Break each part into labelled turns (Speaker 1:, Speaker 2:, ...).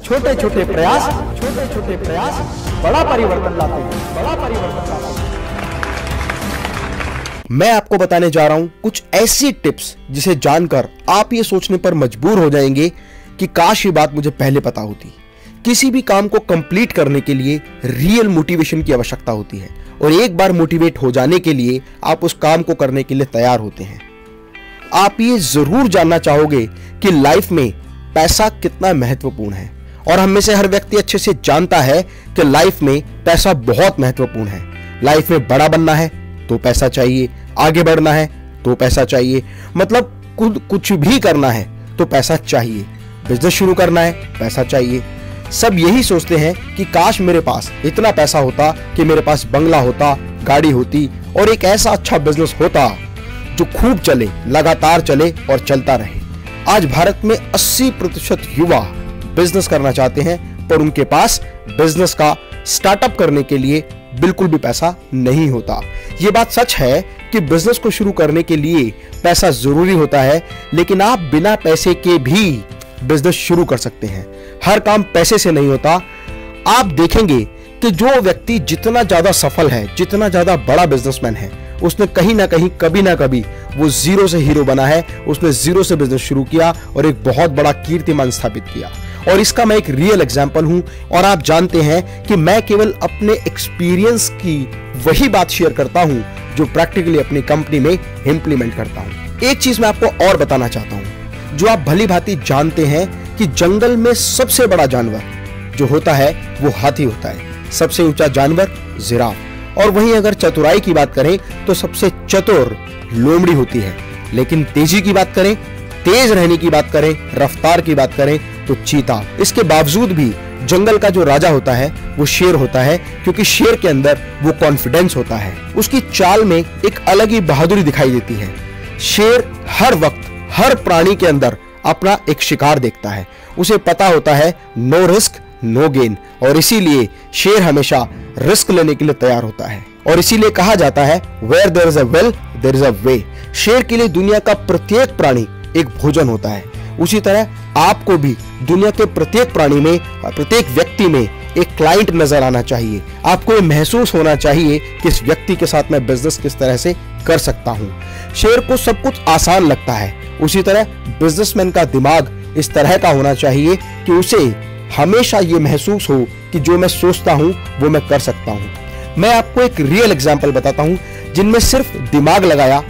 Speaker 1: छोटे छोटे प्रयास बड़ा परिवर्तन लाते हैं। मैं आपको बताने जा रहा हूं कुछ ऐसी टिप्स जिसे जानकर आप ये सोचने पर मजबूर हो जाएंगे कि काश ये बात मुझे पहले पता होती। किसी भी काम को कंप्लीट करने के लिए रियल मोटिवेशन की आवश्यकता होती है और एक बार मोटिवेट हो जाने के लिए आप उस काम को करने के लिए तैयार होते हैं। आप ये जरूर जानना चाहोगे कि लाइफ में पैसा कितना महत्वपूर्ण है और हम में से हर व्यक्ति अच्छे से जानता है कि लाइफ में पैसा बहुत महत्वपूर्ण है। लाइफ में बड़ा बनना है तो पैसा चाहिए, आगे बढ़ना है तो पैसा चाहिए, मतलब कुछ भी करना है तो पैसा चाहिए, बिजनेस शुरू करना है पैसा चाहिए। सब यही सोचते हैं कि काश मेरे पास इतना पैसा होता कि मेरे पास बंगला होता, गाड़ी होती और एक ऐसा अच्छा बिजनेस होता जो खूब चले, लगातार चले और चलता रहे। आज भारत में 80% युवा बिजनेस करना चाहते हैं पर उनके पास बिजनेस का स्टार्टअप करने के लिए बिल्कुल भी पैसा नहीं होता। यह बात सच है कि बिजनेस को शुरू करने के लिए पैसा जरूरी होता है, लेकिन आप बिना पैसे के भी बिजनेस शुरू कर सकते हैं। हर काम पैसे से नहीं होता। आप देखेंगे कि जो व्यक्ति जितना ज्यादा सफल है, जितना ज्यादा बड़ा बिजनेसमैन है, उसने कहीं ना कहीं कभी ना कभी वो जीरो से हीरो बना है। उसने जीरो से बिजनेस शुरू किया और एक बहुत बड़ा कीर्तिमान स्थापित किया। और इसका मैं एक रियल एग्जांपल हूं और आप जानते हैं कि मैं केवल अपने एक्सपीरियंस की वही बात शेयर करता हूं जो प्रैक्टिकली अपनी कंपनी में इंप्लीमेंट करता हूं। एक चीज मैं आपको और बताना चाहता हूं जो आप भली भांति जानते हैं कि जंगल में सबसे बड़ा जानवर जो होता है वो हाथी होता है, सबसे ऊंचा जानवर जिराफ। और वहीं अगर चतुराई की बात करें तो सबसे चतुर लोमड़ी होती है, लेकिन तेजी की बात करें, तेज रहने की बात करें, रफ्तार की बात करें तो चीता। इसके बावजूद भी जंगल का जो राजा होता है वो शेर होता है, क्योंकि शेर के अंदर वो कॉन्फिडेंस होता है। उसकी चाल में एक अलग ही बहादुरी दिखाई देती है। शेर हर वक्त हर प्राणी के अंदर अपना एक शिकार देखता है। उसे पता होता है नो रिस्क नो गेन, और इसीलिए शेर हमेशा रिस्क लेने के लिए तैयार होता है। और इसीलिए कहा जाता है where there is a will there is a way. शेर के लिए दुनिया का प्रत्येक प्राणी एक भोजन होता है। उसी तरह आपको भी दुनिया के प्रत्येक प्राणी में, प्रत्येक व्यक्ति में एक क्लाइंट नजर आना चाहिए। आपको ये महसूस होना चाहिए कि इस व्यक्ति के साथ मैं बिजनेस किस तरह से कर सकता हूं। शेर को सब कुछ आसान लगता है, उसी तरह बिजनेसमैन का दिमाग इस तरह का होना चाहिए कि उसे हमेशा ये महसूस हो कि जो मैं सोचता हूं वो मैं कर सकता हूं। मैं आपको एक रियल एग्जांपल बताता हूं जिनमें सिर्फ दिमाग लगाया,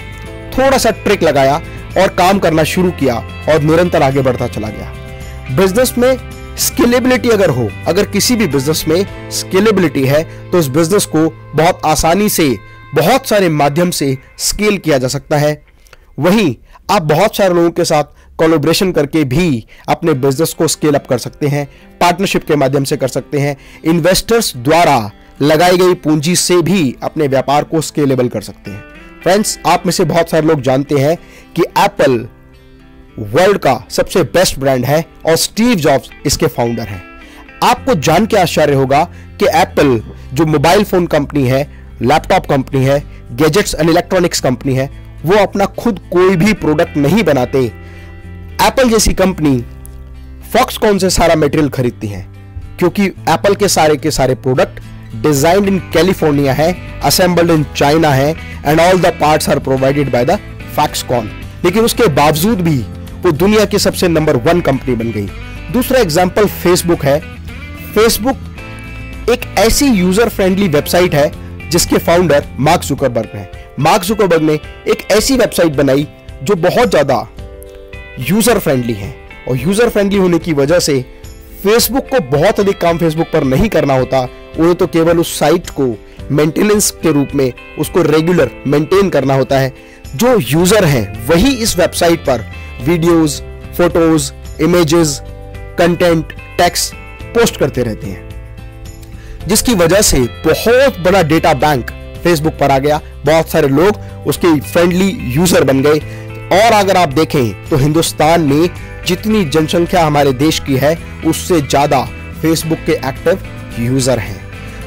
Speaker 1: थोड़ा सा ट्रिक लगाया और काम करना शुरू किया और निरंतर आगे बढ़ता चला गया। बिजनेस में स्केलेबिलिटी अगर हो, अगर किसी भी बिजनेस में स्केलेबिलिटी है तो उस बिजनेस को बहुत आसानी से बहुत सारे माध्यम से स्केल किया जा सकता है। वहीं आप बहुत सारे लोगों के साथ कोलैबोरेशन करके भी अपने बिजनेस को स्केल अप कर सकते हैं, पार्टनरशिप के माध्यम से कर सकते हैं, इन्वेस्टर्स द्वारा लगाई गई पूंजी से भी अपने व्यापार को स्केलेबल कर सकते हैं। फ्रेंड्स, आप में से बहुत सारे लोग जानते हैं कि एप्पल वर्ल्ड का सबसे बेस्ट ब्रांड है और स्टीव जॉब्स इसके फाउंडर हैं। आपको जान के आश्चर्य होगा कि एप्पल जो मोबाइल फोन कंपनी है, लैपटॉप कंपनी है, गैजेट्स एंड इलेक्ट्रॉनिक्स कंपनी है, वो अपना खुद कोई भी प्रोडक्ट नहीं बनाते। एप्पल जैसी कंपनी फॉक्सकॉन से सारा मटेरियल खरीदती है, क्योंकि एप्पल के सारे प्रोडक्ट डिजाइन्ड इन कैलिफोर्निया है, असेंबल्ड इन चाइना है and all the parts are provided by the Foxconn. लेकिन उसके बावजूद भी वो दुनिया की सबसे नंबर 1 कंपनी बन गई। दूसरा एग्जांपल फेसबुक है। फेसबुक एक ऐसी यूजर फ्रेंडली वेबसाइट है जिसके फाउंडर मार्क जुकरबर्ग हैं। मार्क जुकरबर्ग ने एक ऐसी वेबसाइट बनाई जो बहुत ज्यादा यूजर फ्रेंडली है, और यूजर फ्रेंडली होने की वजह से फेसबुक को बहुत अधिक काम फेसबुक पर नहीं करना होता। उन्हें तो केवल उस साइट को मेंटेनेंस के रूप में उसको रेगुलर मेंटेन करना होता है। जो यूजर हैं वही इस वेबसाइट पर videos, photos, images, content, text post करते रहते हैं, जिसकी वजह से बहुत बड़ा डेटा बैंक फेसबुक पर आ गया। बहुत सारे लोग उसके फ्रेंडली यूजर बन गए। और अगर आप देखें तो हिंदुस्तान में जितनी जनसंख्या हमारे देश की है उससे ज्यादा फेसबुक के एक्टिव यूजर हैं,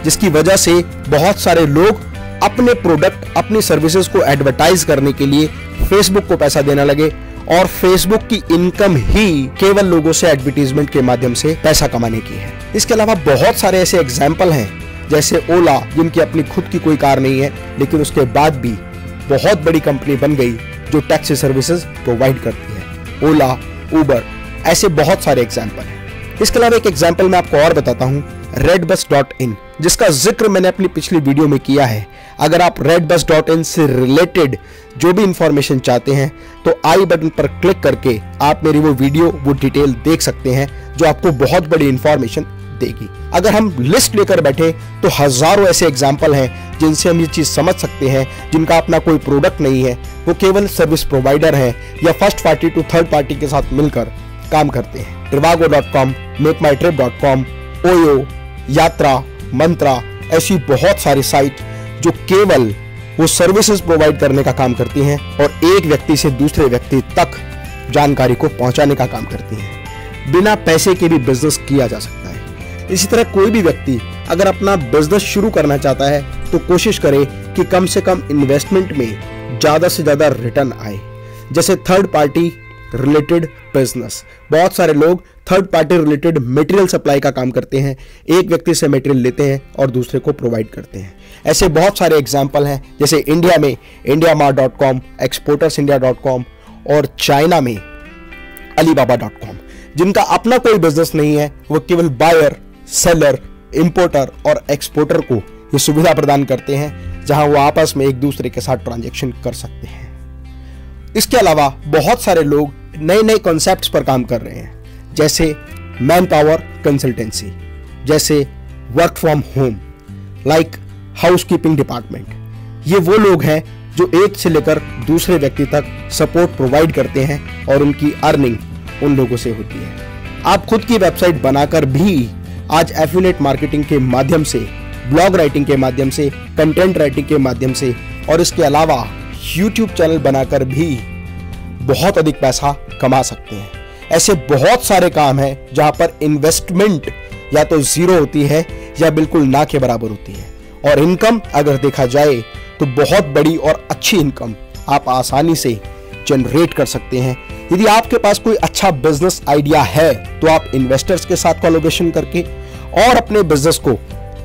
Speaker 1: जिसकी वजह से बहुत सारे लोग अपने प्रोडक्ट, अपनी सर्विसेज को एडवर्टाइज करने के लिए फेसबुक को पैसा देने लगे। और फेसबुक की इनकम ही केवल लोगों से एडवर्टीजमेंट के माध्यम से पैसा कमाने की है। इसके अलावा बहुत सारे ऐसे एग्जाम्पल हैं, जैसे ओला, जिनकी अपनी खुद की कोई कार नहीं है लेकिन उसके बाद भी बहुत बड़ी कंपनी बन गई जो टैक्सी सर्विसेज प्रोवाइड करती है। ओला, उबर, ऐसे बहुत सारे एग्जाम्पल हैं। इसके अलावा एक एग्जाम्पल मैं आपको और बताता हूँ, redbus.in, जिसका जिक्र मैंने अपनी पिछली वीडियो में किया है। अगर आप redbus.in से रिलेटेड जो भी इंफॉर्मेशन चाहते हैं तो आई बटन पर क्लिक करके आप मेरी वो वीडियो, वो डिटेल देख सकते हैं जो आपको बहुत बड़ी इंफॉर्मेशन देगी। अगर हम लिस्ट लेकर बैठे तो हजारों ऐसे एग्जाम्पल हैं जिनसे हम ये चीज समझ सकते हैं, जिनका अपना कोई प्रोडक्ट नहीं है, वो केवल सर्विस प्रोवाइडर हैं या first party to third party के साथ मिलकर काम करते हैं। trivago.com, makemytrip.com, ओयो, यात्रा, मंत्रा, ऐसी बहुत सारी साइट जो केवल वो सर्विसेज प्रोवाइड करने का काम करती हैं और एक व्यक्ति से दूसरे व्यक्ति तक जानकारी को पहुंचाने का काम करती हैं। बिना पैसे के भी बिजनेस किया जा सकता है। इसी तरह कोई भी व्यक्ति अगर अपना बिजनेस शुरू करना चाहता है तो कोशिश करे कि कम से कम इन्वेस्टमेंट में ज्यादा से ज्यादा रिटर्न आए। जैसे थर्ड पार्टी रिलेटेड बिजनेस, बहुत सारे लोग third party related material supply का काम करते हैं, एक व्यक्ति से मटेरियल लेते हैं और दूसरे को प्रोवाइड करते हैं। ऐसे बहुत सारे एग्जाम्पल हैं, जैसे इंडिया में indiamart.com, exportersindia.com और चाइना में alibaba.com, जिनका अपना कोई बिजनेस नहीं है, वो केवल बायर, सेलर, इंपोर्टर और एक्सपोर्टर को ये सुविधा प्रदान करते हैं जहां वो आपस में एक दूसरे के साथ ट्रांजैक्शन कर सकते हैं। इसके अलावा बहुत सारे लोग नए नए कॉन्सेप्ट्स पर काम कर रहे हैं, जैसे मैन पावर कंसल्टेंसी, जैसे work from home, like housekeeping department. ये वो लोग हैं जो एक से लेकर दूसरे व्यक्ति तक सपोर्ट प्रोवाइड करते हैं और उनकी अर्निंग उन लोगों से होती है। आप खुद की वेबसाइट बनाकर भी आज एफिलिएट मार्केटिंग के माध्यम से, ब्लॉग राइटिंग के माध्यम से, कंटेंट राइटिंग के माध्यम से और इसके अलावा YouTube चैनल बनाकर भी बहुत अधिक पैसा कमा सकते हैं। ऐसे बहुत सारे काम हैं जहां पर इन्वेस्टमेंट या तो जीरो होती है या बिल्कुल ना के बराबर होती है, और इनकम अगर देखा जाए तो बहुत बड़ी और अच्छी इनकम आप आसानी से जनरेट कर सकते हैं। यदि आपके पास कोई अच्छा बिजनेस आइडिया है तो आप इन्वेस्टर्स के साथ कोलैबोरेशन करके और अपने बिजनेस को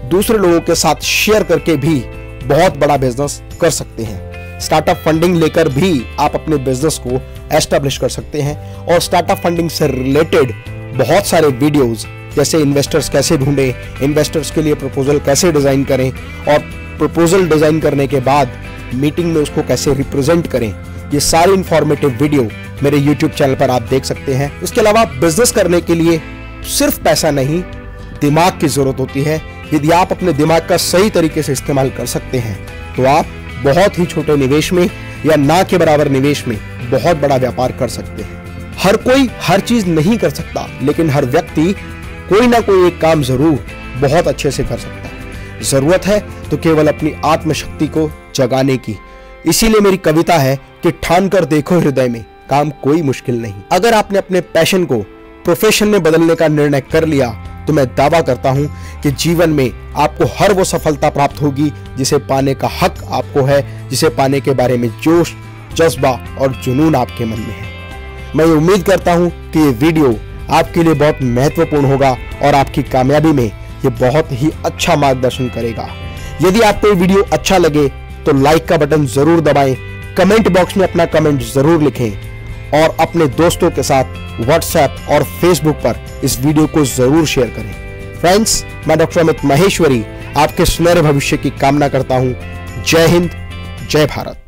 Speaker 1: दूसरे लोगों के साथ शेयर करके भी बहुत बड़ा बिजनेस कर सकते हैं। स्टार्टअप फंडिंग लेकर भी आप अपने बिजनेस को एस्टैब्लिश कर सकते हैं और स्टार्टअप फंडिंग से रिलेटेड बहुत सारे वीडियोस, जैसे इन्वेस्टर्स कैसे ढूंढें, इन्वेस्टर्स के लिए प्रपोजल कैसे डिजाइन करें और प्रपोजल डिजाइन करने के बाद मीटिंग में उसको कैसे रिप्रेजेंट करें, ये सारी इंफॉर्मेटिव वीडियो मेरे YouTube चैनल पर आप देख सकते हैं। इसके अलावा बिजनेस करने के लिए सिर्फ पैसा नहीं, दिमाग की जरूरत होती है। यदि आप अपने दिमाग का सही तरीके से इस्तेमाल कर सकते हैं तो आप बहुत ही छोटे निवेश में या ना के बराबर निवेश में बहुत बड़ा व्यापार कर सकते हैं। हर कोई हर चीज नहीं कर सकता, लेकिन हर व्यक्ति कोई ना कोई एक काम जरूर बहुत अच्छे से कर सकता है। जरूरत है तो केवल अपनी आत्मशक्ति को जगाने की। इसीलिए मेरी कविता है कि ठान कर देखो हृदय में, काम कोई मुश्किल नहीं। अगर आपने अपने पैशन को प्रोफेशन में बदलने का निर्णय कर लिया तो मैं दावा करता हूं कि जीवन में आपको हर वो सफलता प्राप्त होगी जिसे पाने का हक आपको है, जिसे पाने के बारे में जोश, जज्बा और जुनून आपके मन में है। मैं उम्मीद करता हूं कि ये वीडियो आपके लिए बहुत महत्वपूर्ण होगा और आपकी कामयाबी में ये बहुत ही अच्छा मार्गदर्शन करेगा। यदि आपको ये वीडियो अच्छा लगे तो लाइक का बटन जरूर दबाएं, कमेंट बॉक्स में अपना कमेंट जरूर लिखें और अपने दोस्तों के साथ व्हाट्सएप और फेसबुक पर इस वीडियो को जरूर शेयर करें। फ्रेंड्स, मैं डॉक्टर अमित महेश्वरी आपके सुनहरे भविष्य की कामना करता हूं। जय हिंद, जय भारत।